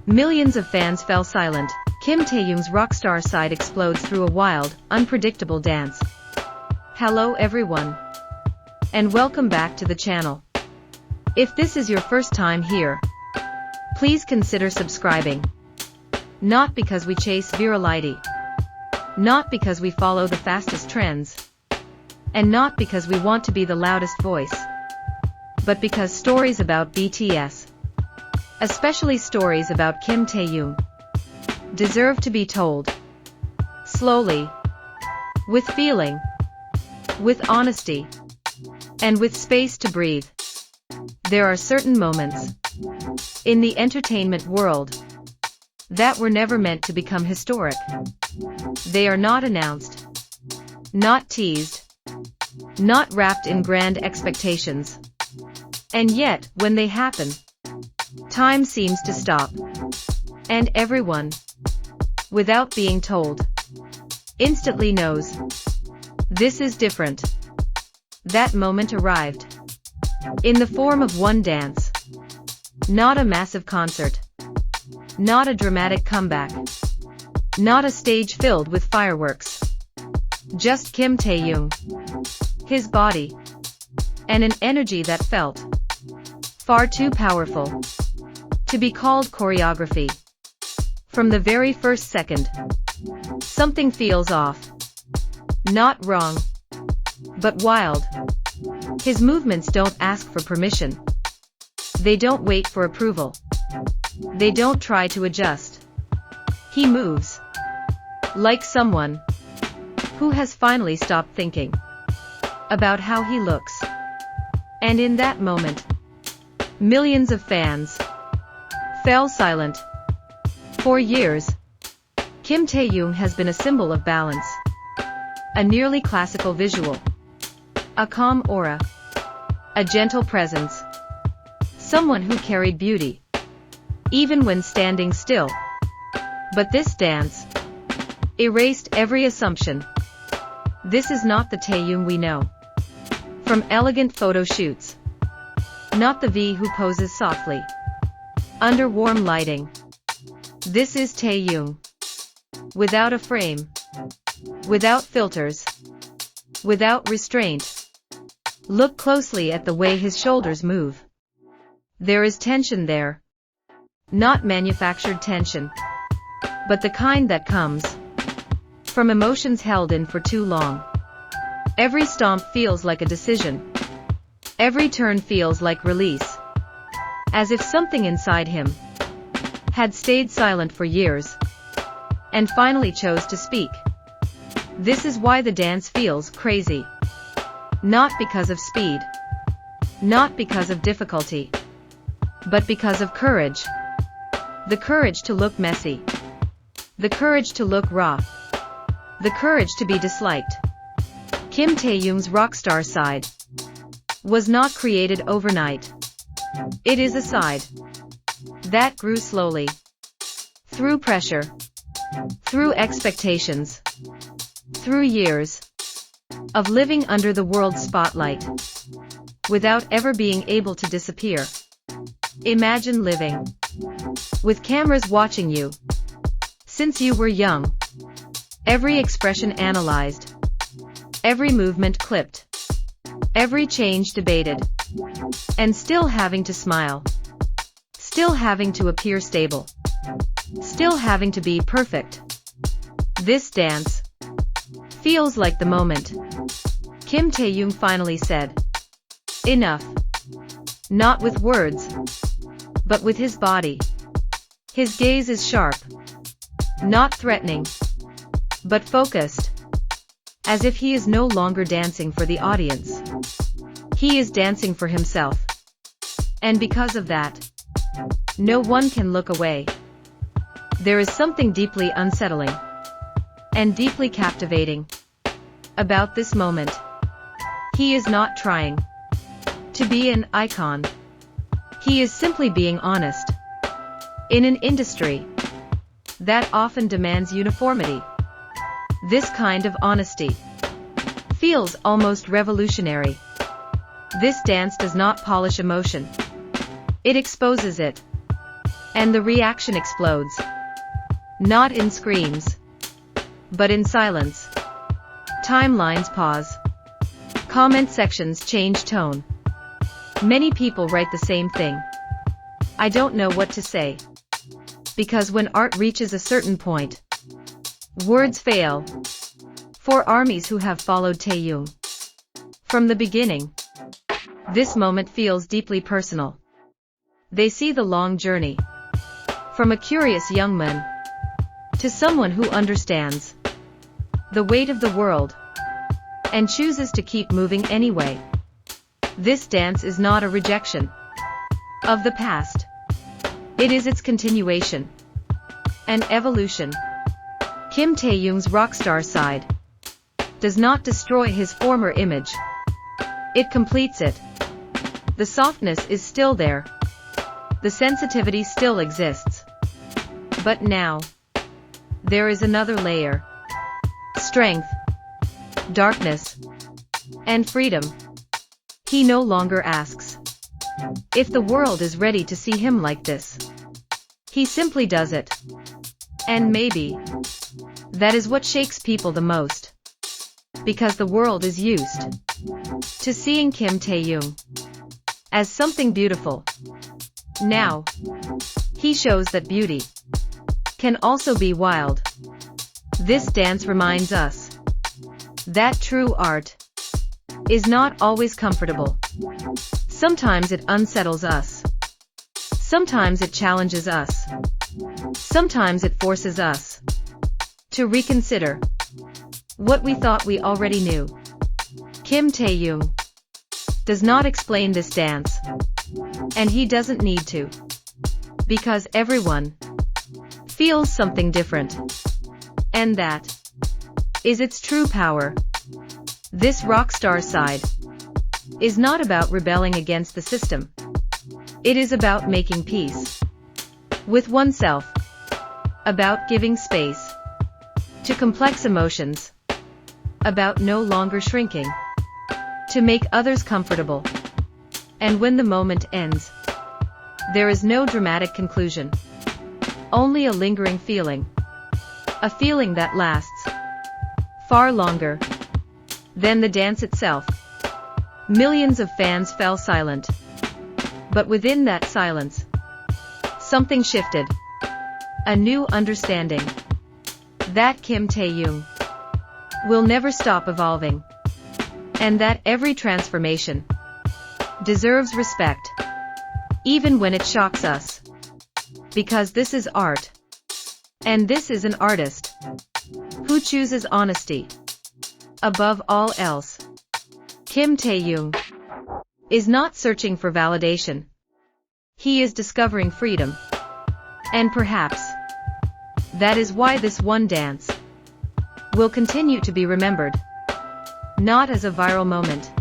Millions of fans fell silent. Kim Taehyung's Rockstar side explodes through a wild, unpredictable dance. Hello everyone. And welcome back to the channel. If this is your first time here, please consider subscribing. Not because we chase virality. Not because we follow the fastest trends. And not because we want to be the loudest voice. But because stories about BTS, especially stories about Kim Taehyung, deserve to be told. Slowly. With feeling. With honesty. And with space to breathe. There are certain moments in the entertainment world that were never meant to become historic. They are not announced, not teased, not wrapped in grand expectations. And yet, when they happen, time seems to stop. And everyone, without being told, instantly knows. This is different. That moment arrived. In the form of one dance. Not a massive concert. Not a dramatic comeback. Not a stage filled with fireworks. Just Kim Taehyung. His body. And an energy that felt far too powerful to be called choreography. From the very first second, something feels off. Not wrong, but wild. His movements don't ask for permission. They don't wait for approval. They don't try to adjust. He moves like someone who has finally stopped thinking about how he looks. And in that moment, millions of fans fell silent. For years, Kim Taehyung has been a symbol of balance. A nearly classical visual. A calm aura. A gentle presence. Someone who carried beauty, even when standing still. But this dance erased every assumption. This is not the Taehyung we know. From elegant photo shoots. Not the V who poses softly under warm lighting. This is Taehyung. Without a frame. Without filters. Without restraint. Look closely at the way his shoulders move. There is tension there. Not manufactured tension, but the kind that comes from emotions held in for too long. Every stomp feels like a decision. Every turn feels like release. As if something inside him had stayed silent for years and finally chose to speak. This is why the dance feels crazy. Not because of speed. Not because of difficulty. But because of courage. The courage to look messy. The courage to look raw. The courage to be disliked. Kim Taehyung's Rockstar side was not created overnight. It is a side that grew slowly. Through pressure. Through expectations. Through years of living under the world's spotlight. Without ever being able to disappear. Imagine living with cameras watching you since you were young. Every expression analyzed. Every movement clipped. Every change debated. And still having to smile. Still having to appear stable. Still having to be perfect. This dance feels like the moment Kim Taehyung finally said, enough. Not with words, but with his body. His gaze is sharp. Not threatening, but focused. As if he is no longer dancing for the audience. He is dancing for himself. And because of that, no one can look away. There is something deeply unsettling and deeply captivating about this moment. He is not trying to be an icon. He is simply being honest. In an industry that often demands uniformity, this kind of honesty feels almost revolutionary. This dance does not polish emotion. It exposes it. And the reaction explodes. Not in screams, but in silence. Timelines pause. Comment sections change tone. Many people write the same thing. I don't know what to say. Because when art reaches a certain point, words fail. For armies who have followed Taehyung from the beginning, this moment feels deeply personal. They see the long journey. From a curious young man to someone who understands the weight of the world and chooses to keep moving anyway. This dance is not a rejection of the past. It is its continuation. An evolution. Kim Taehyung's rockstar side does not destroy his former image. It completes it. The softness is still there. The sensitivity still exists. But now, there is another layer. Strength, darkness, and freedom. He no longer asks if the world is ready to see him like this. He simply does it. And maybe that is what shakes people the most. Because the world is used to seeing Kim Taehyung as something beautiful. Now, he shows that beauty can also be wild. This dance reminds us that true art is not always comfortable. Sometimes it unsettles us. Sometimes it challenges us. Sometimes it forces us to reconsider what we thought we already knew. Kim Taehyung does not explain this dance, and he doesn't need to, because everyone feels something different, and that is its true power. This rockstar side is not about rebelling against the system. It is about making peace with oneself, about giving space to complex emotions, about no longer shrinking to make others comfortable. And when the moment ends, there is no dramatic conclusion, only a lingering feeling, a feeling that lasts far longer than the dance itself. Millions of fans fell silent. But within that silence, something shifted. A new understanding. That Kim Taehyung will never stop evolving. And that every transformation deserves respect, even when it shocks us. Because this is art. And this is an artist who chooses honesty above all else. Kim Taehyung is not searching for validation. He is discovering freedom. And perhaps that is why this one dance will continue to be remembered. Not as a viral moment,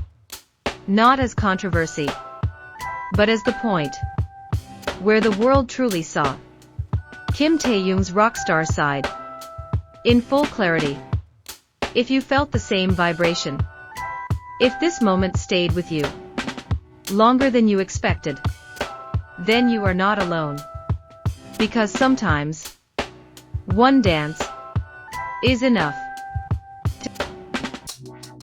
not as controversy, but as the point where the world truly saw Kim Taehyung's rockstar side in full clarity. If you felt the same vibration, if this moment stayed with you longer than you expected, then you are not alone. Because sometimes one dance is enough.